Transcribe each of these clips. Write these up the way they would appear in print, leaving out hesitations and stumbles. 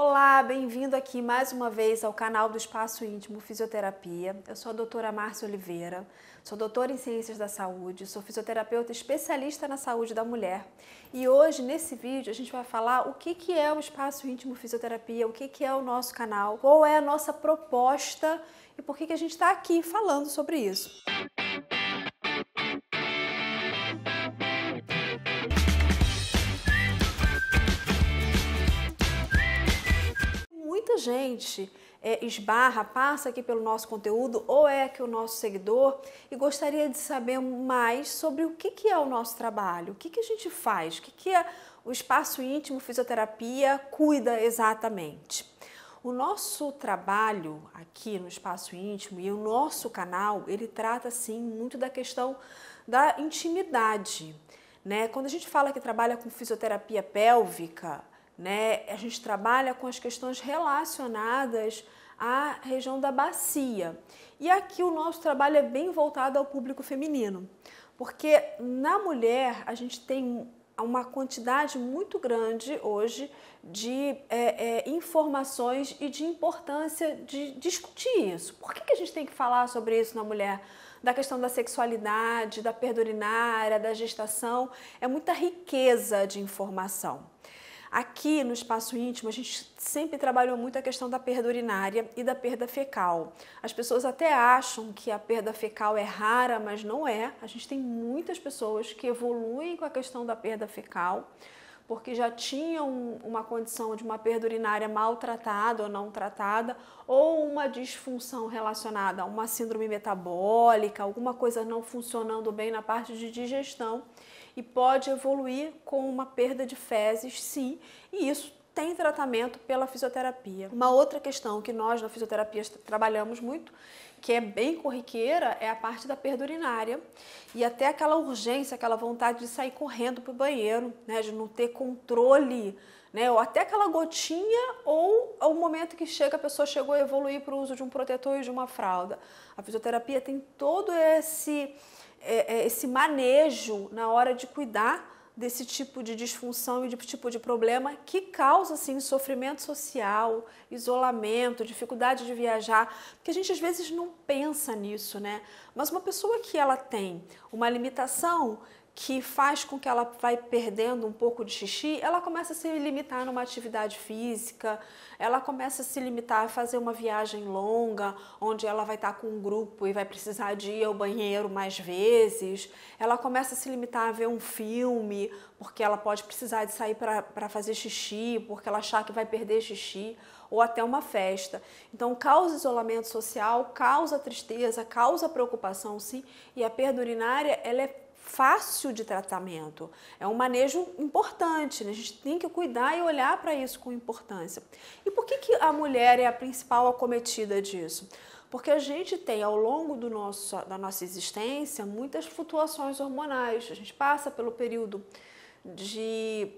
Olá, bem-vindo aqui mais uma vez ao canal do Espaço Íntimo Fisioterapia. Eu sou a doutora Márcia Oliveira, sou doutora em Ciências da Saúde, sou fisioterapeuta especialista na saúde da mulher. E hoje, nesse vídeo, a gente vai falar o que é o Espaço Íntimo Fisioterapia, o que é o nosso canal, qual é a nossa proposta e por que a gente está aqui falando sobre isso. Muita gente passa aqui pelo nosso conteúdo ou é que o nosso seguidor e gostaria de saber mais sobre o que é o nosso trabalho, o que a gente faz, o que é o Espaço Íntimo Fisioterapia cuida exatamente. O nosso trabalho aqui no Espaço Íntimo e o nosso canal, ele trata sim muito da questão da intimidade, né? Quando a gente fala que trabalha com fisioterapia pélvica, né, a gente trabalha com as questões relacionadas à região da bacia. E aqui o nosso trabalho é bem voltado ao público feminino, porque na mulher a gente tem uma quantidade muito grande hoje de informações e de importância de discutir isso. Por que a gente tem que falar sobre isso na mulher? Da questão da sexualidade, da perda urinária, da gestação, é muita riqueza de informação. Aqui no Espaço Íntimo, a gente sempre trabalhou muito a questão da perda urinária e da perda fecal. As pessoas até acham que a perda fecal é rara, mas não é. A gente tem muitas pessoas que evoluem com a questão da perda fecal, porque já tinham uma condição de uma perda urinária maltratada ou não tratada, ou uma disfunção relacionada a uma síndrome metabólica, alguma coisa não funcionando bem na parte de digestão, e pode evoluir com uma perda de fezes, sim, e isso tem tratamento pela fisioterapia. Uma outra questão que nós na fisioterapia trabalhamos muito, que é bem corriqueira, é a parte da perda urinária e até aquela urgência, aquela vontade de sair correndo para o banheiro, né, de não ter controle, né, ou até aquela gotinha, ou o momento que chega, a pessoa chegou a evoluir para o uso de um protetor e de uma fralda. A fisioterapia tem todo esse manejo na hora de cuidar desse tipo de disfunção e de tipo de problema que causa, assim, sofrimento social, isolamento, dificuldade de viajar, porque a gente às vezes não pensa nisso, né? Mas uma pessoa que ela tem uma limitação que faz com que ela vai perdendo um pouco de xixi, ela começa a se limitar numa atividade física, ela começa a se limitar a fazer uma viagem longa, onde ela vai estar com um grupo e vai precisar de ir ao banheiro mais vezes, ela começa a se limitar a ver um filme, porque ela pode precisar de sair para fazer xixi, porque ela achar que vai perder xixi, ou até uma festa. Então, causa isolamento social, causa tristeza, causa preocupação, sim, e a perda urinária, ela é fácil de tratamento, é um manejo importante, né? A gente tem que cuidar e olhar para isso com importância. E por que a mulher é a principal acometida disso? Porque a gente tem ao longo da nossa existência muitas flutuações hormonais, a gente passa pelo período de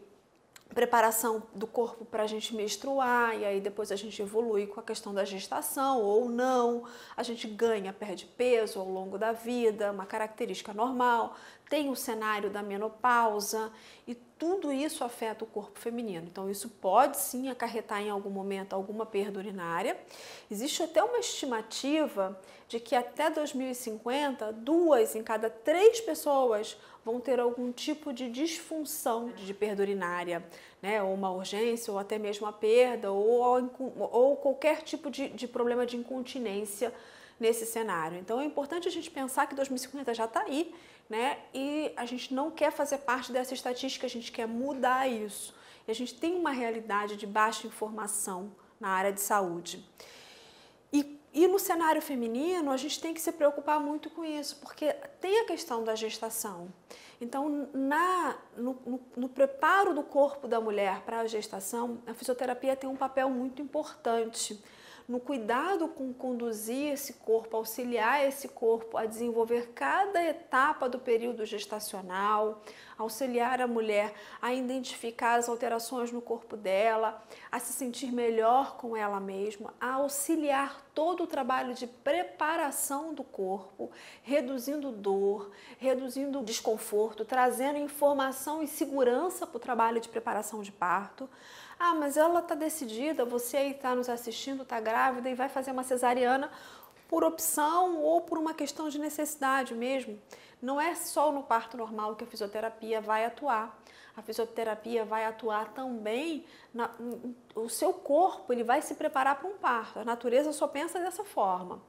preparação do corpo para a gente menstruar, e aí depois a gente evolui com a questão da gestação ou não, a gente ganha, perde peso ao longo da vida, uma característica normal, tem o cenário da menopausa e tudo isso afeta o corpo feminino. Então isso pode sim acarretar em algum momento alguma perda urinária. Existe até uma estimativa de que até 2050, 2 em cada 3 pessoas vão ter algum tipo de disfunção de perda urinária, né? Ou uma urgência, ou até mesmo a perda, ou qualquer tipo de problema de incontinência nesse cenário. Então é importante a gente pensar que 2050 já está aí, né? E a gente não quer fazer parte dessa estatística, a gente quer mudar isso. E a gente tem uma realidade de baixa informação na área de saúde. E no cenário feminino, a gente tem que se preocupar muito com isso, porque tem a questão da gestação. Então, no preparo do corpo da mulher para a gestação, a fisioterapia tem um papel muito importante no cuidado com conduzir esse corpo, auxiliar esse corpo a desenvolver cada etapa do período gestacional, auxiliar a mulher a identificar as alterações no corpo dela, a se sentir melhor com ela mesma, a auxiliar todo o trabalho de preparação do corpo, reduzindo dor, reduzindo desconforto, trazendo informação e segurança para o trabalho de preparação de parto, Ah, mas ela está decidida, você aí está nos assistindo, está grávida e vai fazer uma cesariana por opção ou por uma questão de necessidade mesmo. Não é só no parto normal que a fisioterapia vai atuar. A fisioterapia vai atuar também, o seu corpo ele vai se preparar para um parto. A natureza só pensa dessa forma.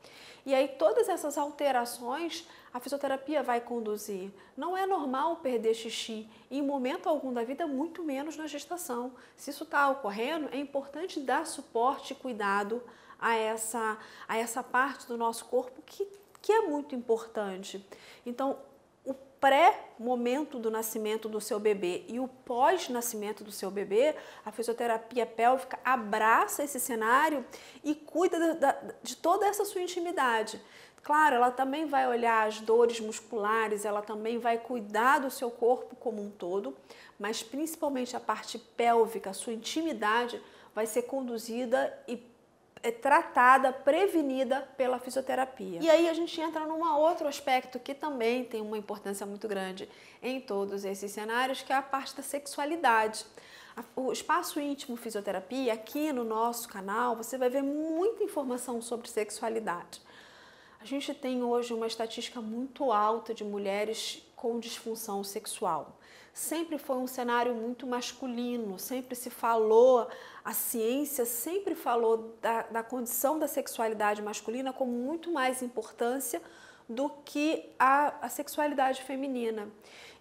E aí todas essas alterações a fisioterapia vai conduzir. Não é normal perder xixi em momento algum da vida, muito menos na gestação. Se isso está ocorrendo, é importante dar suporte e cuidado a essa parte do nosso corpo que é muito importante. Então, o pré-momento do nascimento do seu bebê e o pós-nascimento do seu bebê, a fisioterapia pélvica abraça esse cenário e cuida de toda essa sua intimidade. Claro, ela também vai olhar as dores musculares, ela também vai cuidar do seu corpo como um todo, mas principalmente a parte pélvica, a sua intimidade vai ser conduzida e tratada, prevenida pela fisioterapia. E aí a gente entra num outro aspecto que também tem uma importância muito grande em todos esses cenários, que é a parte da sexualidade. O Espaço Íntimo Fisioterapia, aqui no nosso canal, você vai ver muita informação sobre sexualidade. A gente tem hoje uma estatística muito alta de mulheres com disfunção sexual. Sempre foi um cenário muito masculino, sempre se falou, a ciência sempre falou da condição da sexualidade masculina com muito mais importância do que a sexualidade feminina.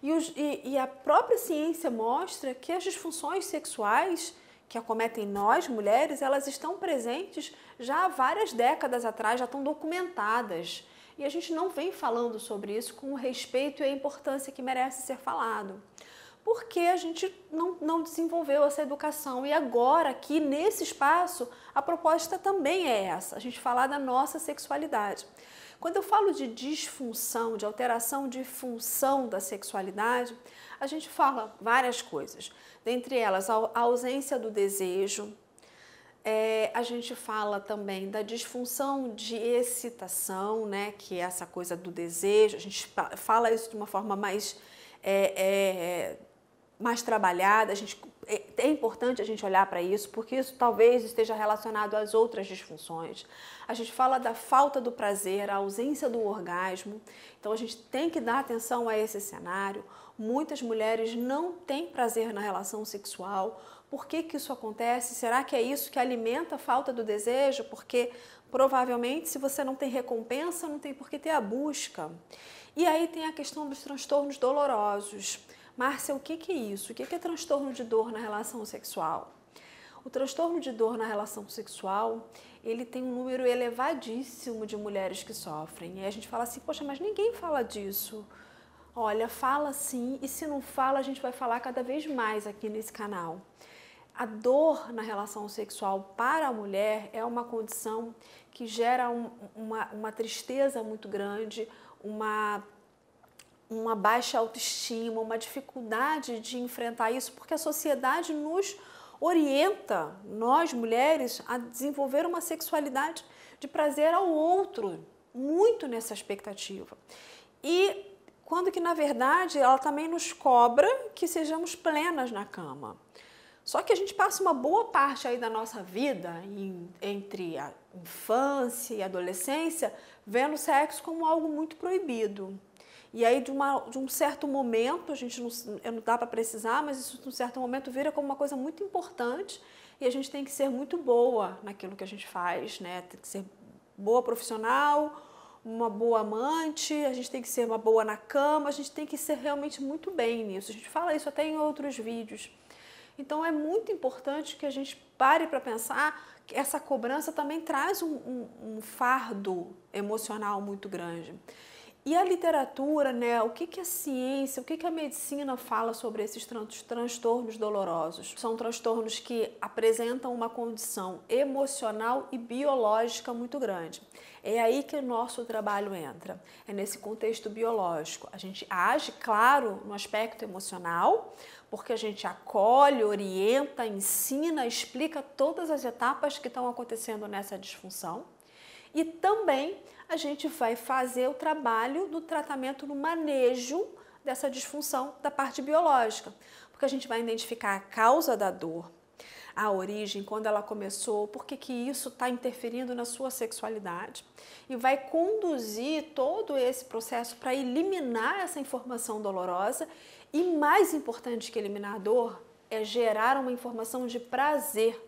E a própria ciência mostra que as disfunções sexuais que acometem nós, mulheres, elas estão presentes já há várias décadas atrás, já estão documentadas. E a gente não vem falando sobre isso com o respeito e a importância que merece ser falado. Porque a gente não desenvolveu essa educação. E agora, aqui nesse espaço, a proposta também é essa, a gente falar da nossa sexualidade. Quando eu falo de disfunção, de alteração de função da sexualidade, a gente fala várias coisas. Dentre elas, a ausência do desejo, a gente fala também da disfunção de excitação, né, que é essa coisa do desejo, a gente fala isso de uma forma mais trabalhada, é importante a gente olhar para isso, porque isso talvez esteja relacionado às outras disfunções. A gente fala da falta do prazer, a ausência do orgasmo, então a gente tem que dar atenção a esse cenário. Muitas mulheres não têm prazer na relação sexual. Por que isso acontece? Será que é isso que alimenta a falta do desejo? Porque provavelmente se você não tem recompensa, não tem por que ter a busca. E aí tem a questão dos transtornos dolorosos. Márcia, o que é isso? O que é transtorno de dor na relação sexual? O transtorno de dor na relação sexual, ele tem um número elevadíssimo de mulheres que sofrem. E aí a gente fala assim, poxa, mas ninguém fala disso. Olha, fala sim, e se não fala, a gente vai falar cada vez mais aqui nesse canal. A dor na relação sexual para a mulher é uma condição que gera uma tristeza muito grande, uma baixa autoestima, uma dificuldade de enfrentar isso, porque a sociedade nos orienta, nós mulheres, a desenvolver uma sexualidade de prazer ao outro, muito nessa expectativa. E quando que, na verdade, ela também nos cobra que sejamos plenas na cama. Só que a gente passa uma boa parte aí da nossa vida, entre a infância e a adolescência, vendo o sexo como algo muito proibido. E aí, de um certo momento, não dá para precisar, mas isso de um certo momento vira como uma coisa muito importante e a gente tem que ser muito boa naquilo que a gente faz, né? Tem que ser boa profissional, uma boa amante, a gente tem que ser uma boa na cama, a gente tem que ser realmente muito bem nisso. A gente fala isso até em outros vídeos. Então, é muito importante que a gente pare para pensar que essa cobrança também traz um fardo emocional muito grande. E a literatura, né, o que a ciência, o que a medicina fala sobre esses transtornos dolorosos? São transtornos que apresentam uma condição emocional e biológica muito grande. É aí que o nosso trabalho entra, é nesse contexto biológico. A gente age, claro, no aspecto emocional, porque a gente acolhe, orienta, ensina, explica todas as etapas que estão acontecendo nessa disfunção. E também a gente vai fazer o trabalho do tratamento no manejo dessa disfunção da parte biológica, porque a gente vai identificar a causa da dor, a origem, quando ela começou, por que isso está interferindo na sua sexualidade. E vai conduzir todo esse processo para eliminar essa informação dolorosa e, mais importante que eliminar a dor, é gerar uma informação de prazer,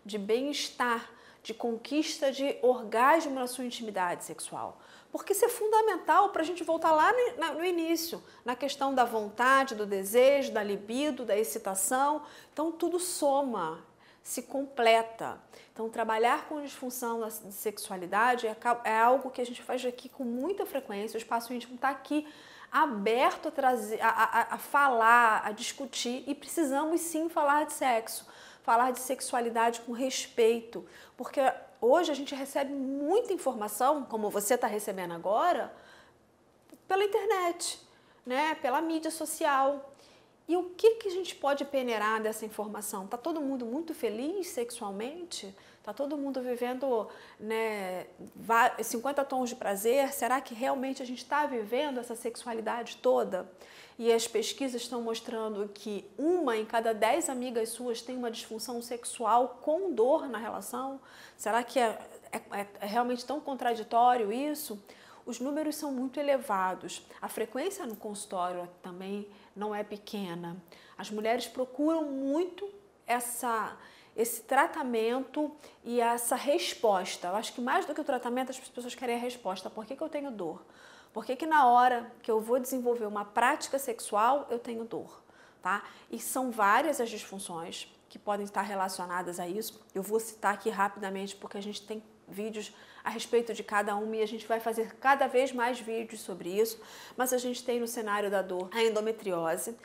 de bem-estar, de conquista de orgasmo na sua intimidade sexual. Porque isso é fundamental para a gente voltar lá no início, na questão da vontade, do desejo, da libido, da excitação. Então, tudo soma, se completa. Então, trabalhar com disfunção da sexualidade é algo que a gente faz aqui com muita frequência. O espaço íntimo está aqui aberto a trazer, a falar, a discutir, e precisamos sim falar de sexo. Falar de sexualidade com respeito, porque hoje a gente recebe muita informação, como você está recebendo agora, pela internet, né? Pela mídia social. E o que a gente pode peneirar dessa informação? Está todo mundo muito feliz sexualmente? Está todo mundo vivendo, né, 50 tons de prazer? Será que realmente a gente está vivendo essa sexualidade toda? E as pesquisas estão mostrando que 1 em cada 10 amigas suas tem uma disfunção sexual com dor na relação. Será que é realmente tão contraditório isso? Os números são muito elevados. A frequência no consultório também não é pequena. As mulheres procuram muito esse tratamento e essa resposta. Eu acho que mais do que o tratamento, as pessoas querem a resposta. Por que eu tenho dor? Por que na hora que eu vou desenvolver uma prática sexual, eu tenho dor? Tá? E são várias as disfunções que podem estar relacionadas a isso. Eu vou citar aqui rapidamente, porque a gente tem vídeos a respeito de cada uma e a gente vai fazer cada vez mais vídeos sobre isso. Mas a gente tem no cenário da dor a endometriose,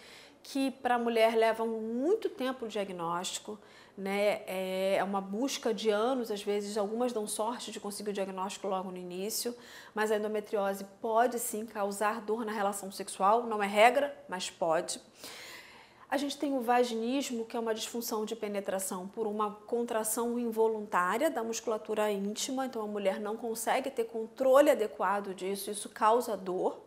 que para a mulher leva muito tempo o diagnóstico, né? É uma busca de anos, às vezes algumas dão sorte de conseguir o diagnóstico logo no início, mas a endometriose pode sim causar dor na relação sexual, não é regra, mas pode. A gente tem o vaginismo, que é uma disfunção de penetração por uma contração involuntária da musculatura íntima, então a mulher não consegue ter controle adequado disso, isso causa dor.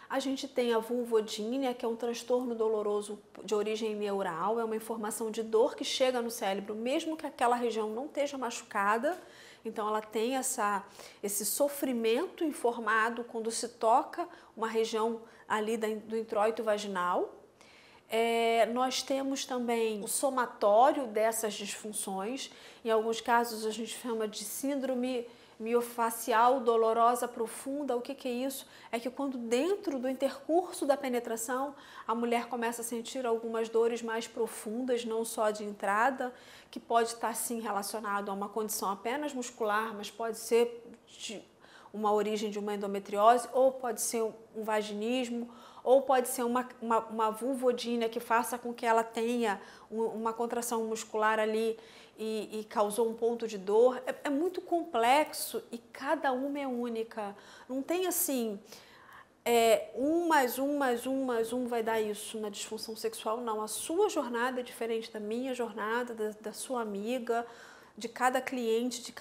A gente tem a vulvodínia, que é um transtorno doloroso de origem neural, é uma informação de dor que chega no cérebro, mesmo que aquela região não esteja machucada. Então ela tem esse sofrimento informado quando se toca uma região ali do introito vaginal. Nós temos também o somatório dessas disfunções. Em alguns casos a gente chama de síndrome miofacial dolorosa profunda. O que é isso? É que quando dentro do intercurso da penetração a mulher começa a sentir algumas dores mais profundas, não só de entrada, que pode estar sim relacionado a uma condição apenas muscular, mas pode ser de uma origem de uma endometriose, ou pode ser um vaginismo, ou pode ser uma vulvodínia que faça com que ela tenha uma contração muscular ali e causou um ponto de dor. É muito complexo e cada uma é única. Não tem assim, 1 mais 1 mais 1 mais 1 vai dar isso na disfunção sexual, não. A sua jornada é diferente da minha jornada, da sua amiga, de cada cliente, de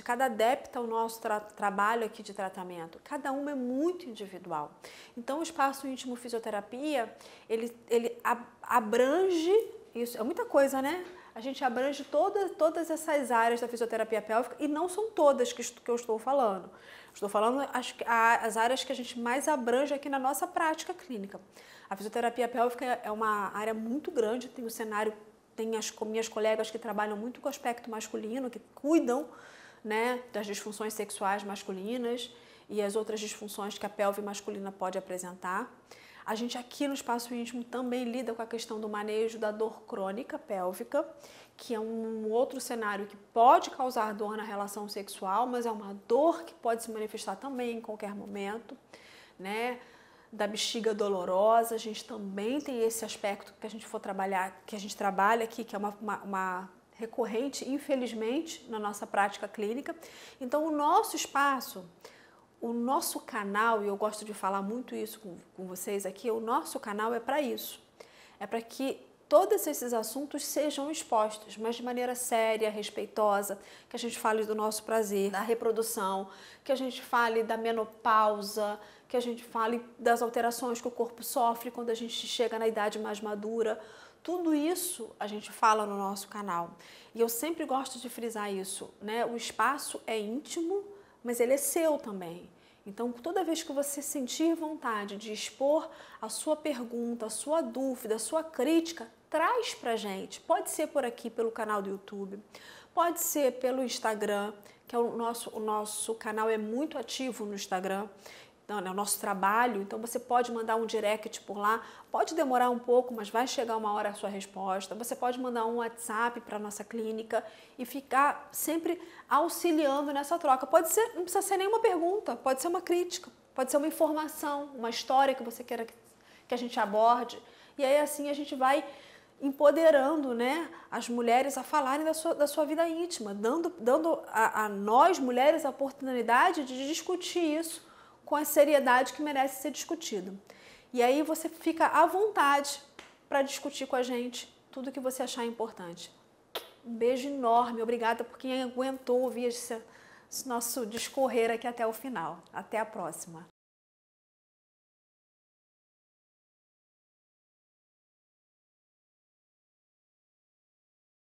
cada adepta ao nosso trabalho aqui de tratamento. Cada uma é muito individual. Então, o espaço íntimo fisioterapia, ele abrange isso. É muita coisa, né? A gente abrange todas essas áreas da fisioterapia pélvica e não são todas que eu estou falando. Estou falando as áreas que a gente mais abrange aqui na nossa prática clínica. A fisioterapia pélvica é uma área muito grande, tem o cenário. Tem as minhas colegas que trabalham muito com o aspecto masculino, que cuidam, né, das disfunções sexuais masculinas e as outras disfunções que a pelve masculina pode apresentar. A gente aqui no espaço íntimo também lida com a questão do manejo da dor crônica pélvica, que é um outro cenário que pode causar dor na relação sexual, mas é uma dor que pode se manifestar também em qualquer momento, né? Da bexiga dolorosa, a gente também tem esse aspecto que a gente for trabalhar, que a gente trabalha aqui, que é uma recorrente, infelizmente, na nossa prática clínica. Então, o nosso espaço, o nosso canal, e eu gosto de falar muito isso com vocês aqui, o nosso canal é para isso. É para que todos esses assuntos sejam expostos, mas de maneira séria, respeitosa, que a gente fale do nosso prazer, da reprodução, que a gente fale da menopausa, que a gente fale das alterações que o corpo sofre quando a gente chega na idade mais madura. Tudo isso a gente fala no nosso canal. E eu sempre gosto de frisar isso, né? O espaço é íntimo, mas ele é seu também. Então, toda vez que você sentir vontade de expor a sua pergunta, a sua dúvida, a sua crítica, traz pra gente. Pode ser por aqui, pelo canal do YouTube, pode ser pelo Instagram, que é o nosso canal é muito ativo no Instagram. Então, é o nosso trabalho, então você pode mandar um direct por lá, pode demorar um pouco, mas vai chegar uma hora a sua resposta. Você pode mandar um WhatsApp para a nossa clínica e ficar sempre auxiliando nessa troca. Pode ser, não precisa ser nenhuma pergunta, pode ser uma crítica, pode ser uma informação, uma história que você queira que a gente aborde. E aí assim a gente vai empoderando, né, as mulheres a falarem da sua vida íntima, dando a nós mulheres a oportunidade de discutir isso com a seriedade que merece ser discutido. E aí você fica à vontade para discutir com a gente tudo que você achar importante. Um beijo enorme, obrigada por quem aguentou ouvir esse nosso discorrer aqui até o final. Até a próxima.